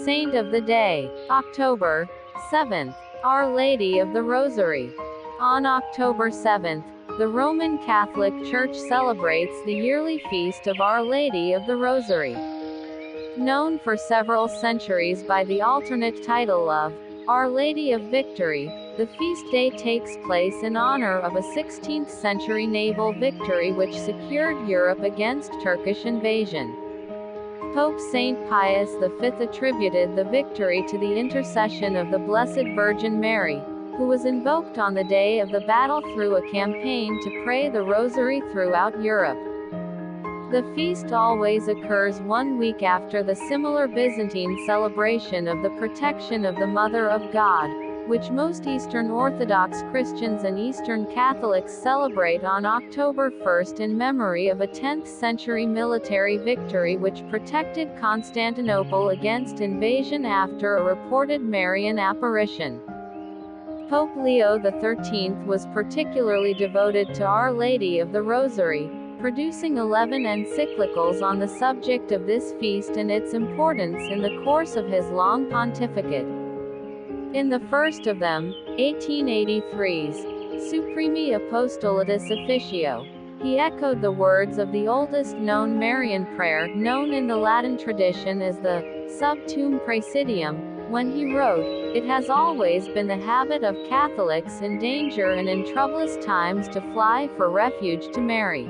Saint of the Day, October 7th, Our Lady of the Rosary. On October 7th, the Roman Catholic Church celebrates the yearly feast of Our Lady of the Rosary. Known for several centuries by the alternate title of Our Lady of Victory, the feast day takes place in honor of a 16th century naval victory which secured Europe against Turkish invasion. Pope Saint Pius V attributed the victory to the intercession of the Blessed Virgin Mary, who was invoked on the day of the battle through a campaign to pray the Rosary throughout Europe. The feast always occurs 1 week after the similar Byzantine celebration of the protection of the Mother of God, which most Eastern Orthodox Christians and Eastern Catholics celebrate on October 1 in memory of a 10th century military victory which protected Constantinople against invasion after a reported Marian apparition. Pope Leo XIII was particularly devoted to Our Lady of the Rosary, producing 11 encyclicals on the subject of this feast and its importance in the course of his long pontificate. In the first of them, 1883's Supremi Apostolatus Officio, he echoed the words of the oldest known Marian prayer, known in the Latin tradition as the Sub Tuum Praesidium, when he wrote, "It has always been the habit of Catholics in danger and in troublous times to fly for refuge to Mary."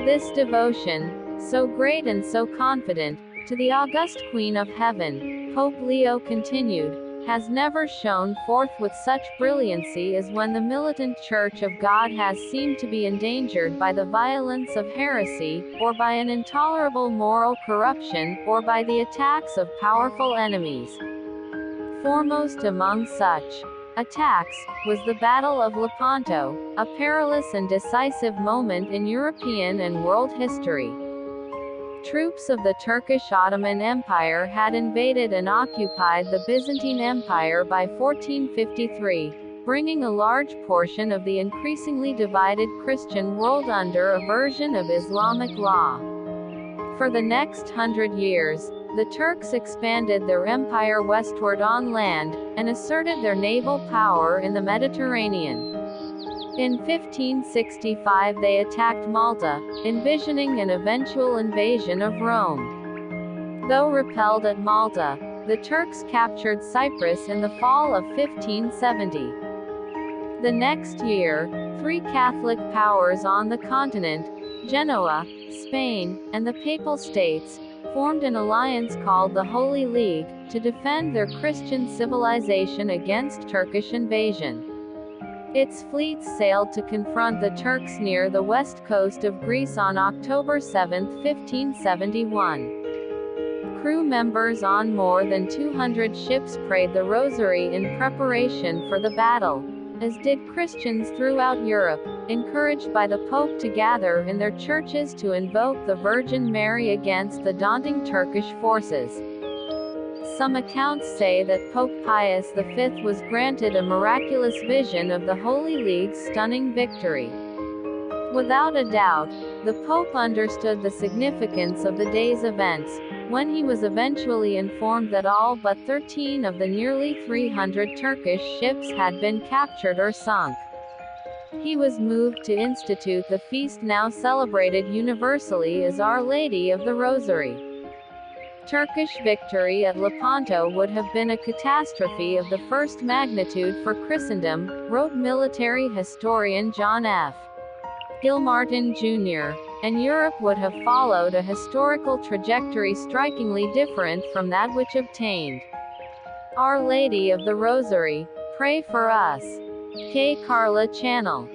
This devotion, so great and so confident, to the august Queen of Heaven, Pope Leo continued, has never shone forth with such brilliancy as when the militant Church of God has seemed to be endangered by the violence of heresy, or by an intolerable moral corruption, or by the attacks of powerful enemies. Foremost among such attacks was the Battle of Lepanto, a perilous and decisive moment in European and world history. Troops of the Turkish Ottoman Empire had invaded and occupied the Byzantine Empire by 1453, bringing a large portion of the increasingly divided Christian world under a version of Islamic law. For the next 100 years, the Turks expanded their empire westward on land, and asserted their naval power in the Mediterranean. In 1565 they attacked Malta, envisioning an eventual invasion of Rome. Though repelled at Malta, the Turks captured Cyprus in the fall of 1570. The next year, 3 Catholic powers on the continent, Genoa, Spain, and the Papal States, formed an alliance called the Holy League, to defend their Christian civilization against Turkish invasion. Its fleets sailed to confront the Turks near the west coast of Greece on October 7, 1571. Crew members on more than 200 ships prayed the Rosary in preparation for the battle, as did Christians throughout Europe, encouraged by the Pope to gather in their churches to invoke the Virgin Mary against the daunting Turkish forces. Some accounts say that Pope Pius V was granted a miraculous vision of the Holy League's stunning victory. Without a doubt, the Pope understood the significance of the day's events, when he was eventually informed that all but 13 of the nearly 300 Turkish ships had been captured or sunk. He was moved to institute the feast now celebrated universally as Our Lady of the Rosary. Turkish victory at Lepanto would have been a catastrophe of the first magnitude for Christendom, wrote military historian John F. Gilmartin Jr., and Europe would have followed a historical trajectory strikingly different from that which obtained. Our Lady of the Rosary, pray for us. Carla Channel.